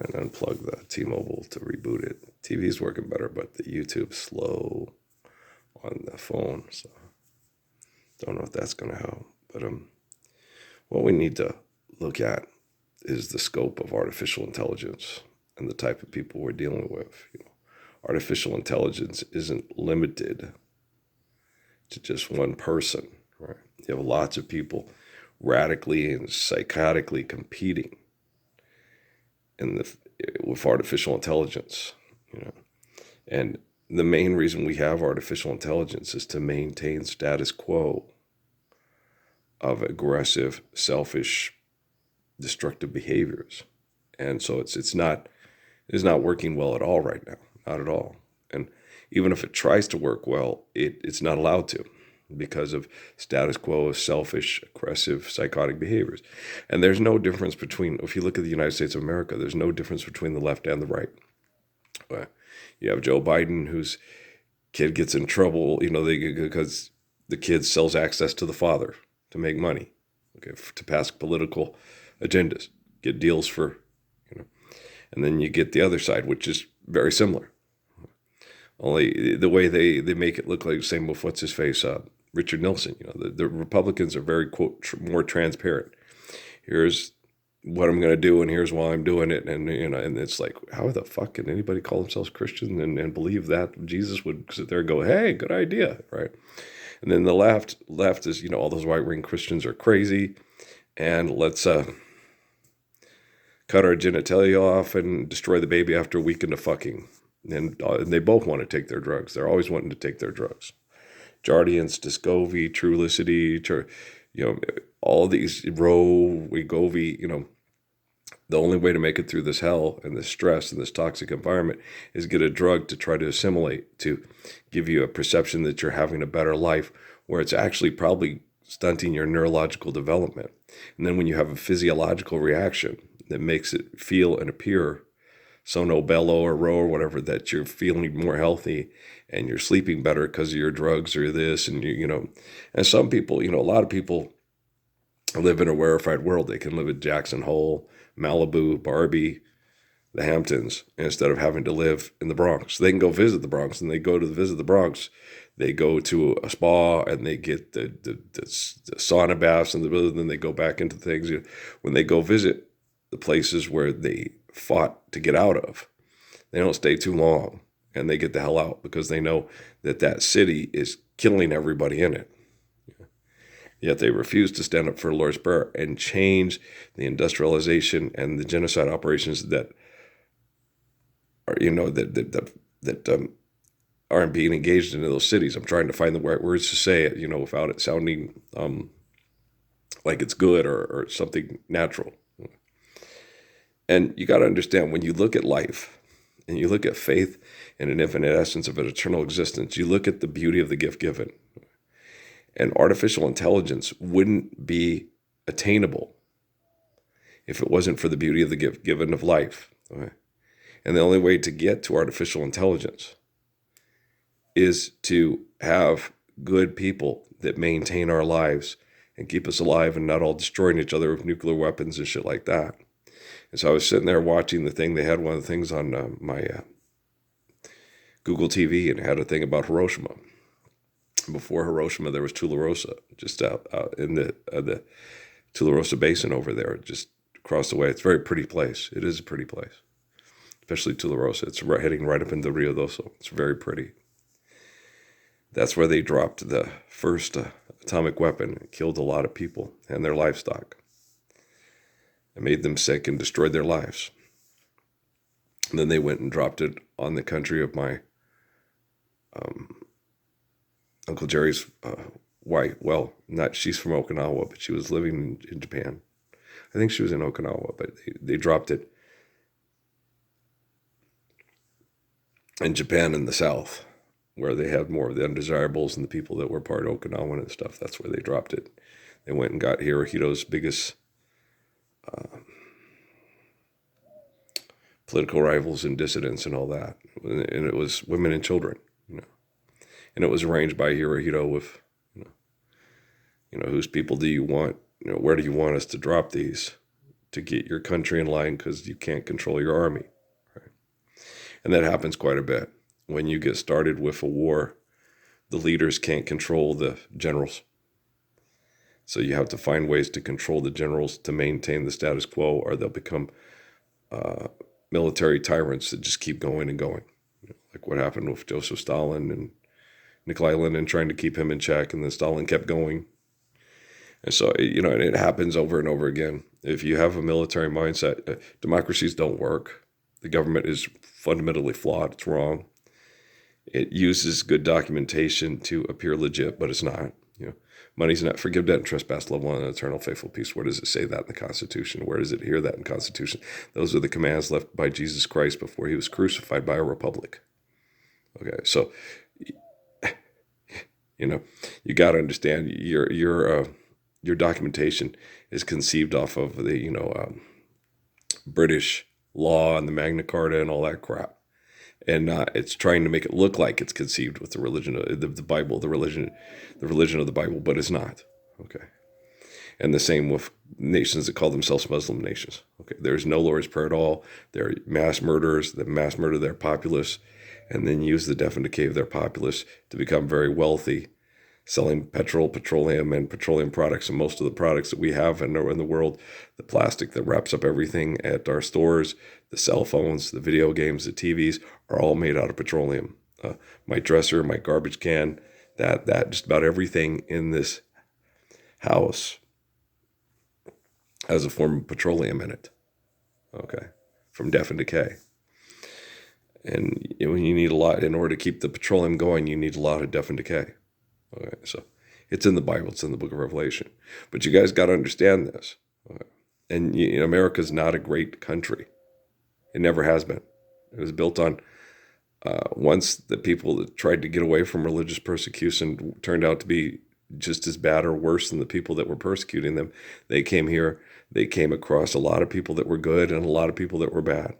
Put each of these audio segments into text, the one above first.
and unplug the T-Mobile to reboot it. TV's working better, but the YouTube's slow on the phone, so don't know if that's going to help. But what we need to look at is the scope of artificial intelligence and the type of people we're dealing with. Artificial intelligence isn't limited to just one person, right? You have lots of people radically and psychotically competing with artificial intelligence, and the main reason we have artificial intelligence is to maintain status quo of aggressive, selfish, destructive behaviors. And so it's not working well at all right now, not at all. And even if it tries to work well, it's not allowed to because of status quo of selfish, aggressive, psychotic behaviors. And there's no difference between, if you look at the United States of America, there's no difference between the left and the right. You have Joe Biden, whose kid gets in trouble, because the kid sells access to the father to make money, to pass political agendas, get deals for, and then you get the other side, which is very similar. Only the way they make it look like the same with what's his face, Richard Nixon. The Republicans are very, quote, more transparent. Here's what I'm going to do, and here's why I'm doing it, and and it's like, how the fuck can anybody call themselves Christian and believe that Jesus would sit there and go, hey, good idea, right? And then the left is, all those right-wing Christians are crazy, and let's cut our genitalia off and destroy the baby after a week into fucking. And they both want to take their drugs. They're always wanting to take their drugs. Jardiance, Descovy, Trulicity, all these Roe, Wegovy, the only way to make it through this hell and this stress and this toxic environment is get a drug to try to assimilate, to give you a perception that you're having a better life, where it's actually probably stunting your neurological development. And then when you have a physiological reaction that makes it feel and appear Sono Bello or Roe or whatever, that you're feeling more healthy and you're sleeping better because of your drugs or this, and and some people, a lot of people live in a rarefied world. They can live at Jackson Hole, Malibu, Barbie, the Hamptons, instead of having to live in the Bronx. They can go visit the Bronx, and they go to visit the Bronx. They go to a spa and they get the sauna baths, and then they go back into things. When they go visit the places where they fought to get out of, they don't stay too long, and they get the hell out because they know that city is killing everybody in it. Yet they refuse to stand up for Lord's Prayer and change the industrialization and the genocide operations that are, aren't being engaged into those cities. I'm trying to find the right words to say it, without it sounding like it's good or something natural. And you got to understand, when you look at life and you look at faith in an infinite essence of an eternal existence, you look at the beauty of the gift given. And artificial intelligence wouldn't be attainable if it wasn't for the beauty of the gift given of life. Okay? And the only way to get to artificial intelligence is to have good people that maintain our lives and keep us alive and not all destroying each other with nuclear weapons and shit like that. And so I was sitting there watching the thing. They had one of the things on my Google TV, and it had a thing about Hiroshima. Before Hiroshima, there was Tularosa, just out in the Tularosa Basin over there, just across the way. It's a very pretty place. It is a pretty place, especially Tularosa. It's heading right up into Rio Doso. It's very pretty. That's where they dropped the first atomic weapon. It killed a lot of people and their livestock. It made them sick and destroyed their lives. And then they went and dropped it on the country of my Uncle Jerry's wife. Well, she's from Okinawa, but she was living in Japan. I think she was in Okinawa, but they dropped it in Japan in the south, where they had more of the undesirables and the people that were part Okinawan and stuff. That's where they dropped it. They went and got Hirohito's biggest political rivals and dissidents and all that. And it was women and children, And it was arranged by Hirohito with, whose people do you want, where do you want us to drop these? to get your country in line because you can't control your army. Right? And that happens quite a bit. When you get started with a war, the leaders can't control the generals. So you have to find ways to control the generals to maintain the status quo, or they'll become military tyrants that just keep going and going. Like what happened with Joseph Stalin and Nikolai Lenin, trying to keep him in check, and then Stalin kept going. And so, it happens over and over again. If you have a military mindset, democracies don't work. The government is fundamentally flawed. It's wrong. It uses good documentation to appear legit, but it's not. Money's not, forgive debt and trespass, love one, and eternal faithful peace. Where does it say that in the Constitution? Where does it hear that in the Constitution? Those are the commands left by Jesus Christ before he was crucified by a republic. Okay, so, you got to understand your documentation is conceived off of the, British law and the Magna Carta and all that crap. And it's trying to make it look like it's conceived with the religion of the Bible, the religion of the Bible, but it's not. Okay. And the same with nations that call themselves Muslim nations. Okay. There's no Lord's Prayer at all. They're mass murderers that mass murder their populace and then use the death and decay of their populace to become very wealthy, selling petroleum, and petroleum products. And most of the products that we have in the world, the plastic that wraps up everything at our stores, the cell phones, the video games, the TVs, are all made out of petroleum. My dresser, my garbage can, that just about everything in this house has a form of petroleum in it. Okay, from death and decay. And you need a lot, in order to keep the petroleum going, you need a lot of death and decay. Okay, so it's in the Bible, it's in the book of Revelation. But you guys got to understand this. Okay? And America's not a great country. It never has been. It was built on, once the people that tried to get away from religious persecution turned out to be just as bad or worse than the people that were persecuting them. They came here, they came across a lot of people that were good and a lot of people that were bad.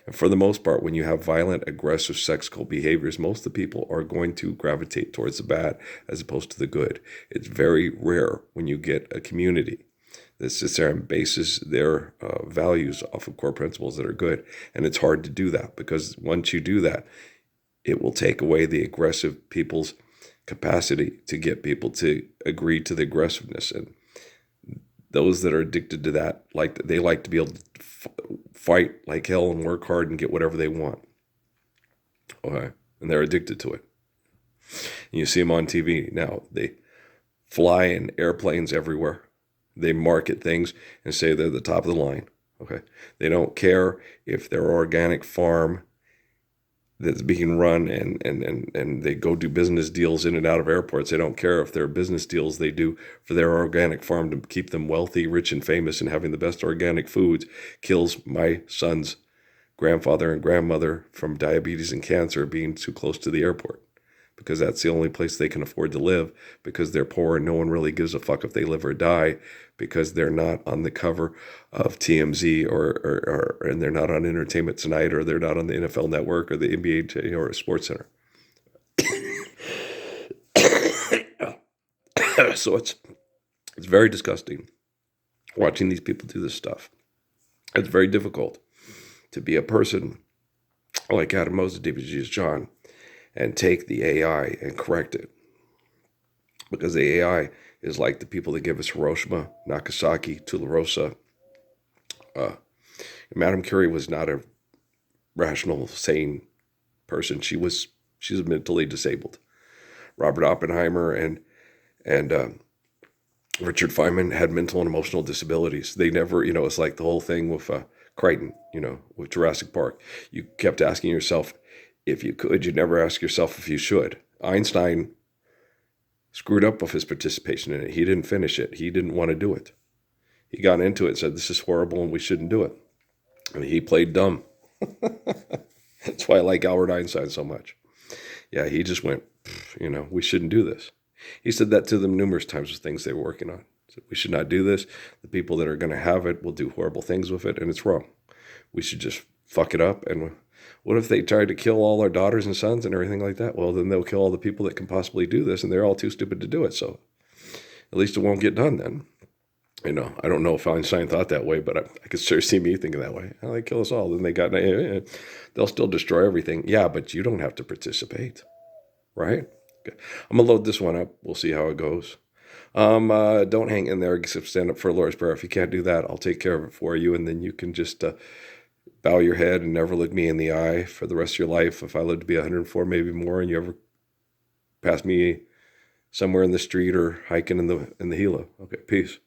And for the most part, when you have violent, aggressive, sexual behaviors, most of the people are going to gravitate towards the bad as opposed to the good. It's very rare when you get a community that sits there and bases their values off of core principles that are good. And it's hard to do that, because once you do that, it will take away the aggressive people's capacity to get people to agree to the aggressiveness. And those that are addicted to that, they like to be able to fight like hell and work hard and get whatever they want. Okay, and they're addicted to it. And you see them on TV now. They fly in airplanes everywhere. They market things and say they're the top of the line. Okay, they don't care if their organic farm that's being run and they go do business deals in and out of airports. They don't care if they're business deals they do for their organic farm to keep them wealthy, rich, and famous and having the best organic foods kills my son's grandfather and grandmother from diabetes and cancer being too close to the airport, because that's the only place they can afford to live, because they're poor and no one really gives a fuck if they live or die, because they're not on the cover of TMZ or and they're not on Entertainment Tonight, or they're not on the NFL Network or the NBA or Sports Center. So it's very disgusting watching these people do this stuff. It's very difficult to be a person like Adam Moses, David Jesus John, and take the AI and correct it. Because the AI is like the people that give us Hiroshima, Nagasaki, Tularosa. Madame Curie was not a rational, sane person. She's mentally disabled. Robert Oppenheimer and Richard Feynman had mental and emotional disabilities. They never, it's like the whole thing with Crichton, with Jurassic Park. You kept asking yourself if you could. You'd never ask yourself if you should. Einstein screwed up with his participation in it. He didn't finish it. He didn't want to do it. He got into it and said, this is horrible and we shouldn't do it. And he played dumb. That's why I like Albert Einstein so much. Yeah, he just went, we shouldn't do this. He said that to them numerous times with things they were working on. He said, we should not do this. The people that are going to have it will do horrible things with it, and it's wrong. We should just fuck it up. And what if they tried to kill all our daughters and sons and everything like that? Well, then they'll kill all the people that can possibly do this, and they're all too stupid to do it. So at least it won't get done then. I don't know if Einstein thought that way, but I could sure see me thinking that way. Oh, they kill us all. Then they'll still destroy everything. Yeah, but you don't have to participate, right? Okay. I'm going to load this one up. We'll see how it goes. Don't hang in there, except stand up for a Lord's Prayer. If you can't do that, I'll take care of it for you. And then you can just bow your head and never look me in the eye for the rest of your life. If I live to be 104, maybe more, and you ever pass me somewhere in the street or hiking in the Gila. Okay, peace.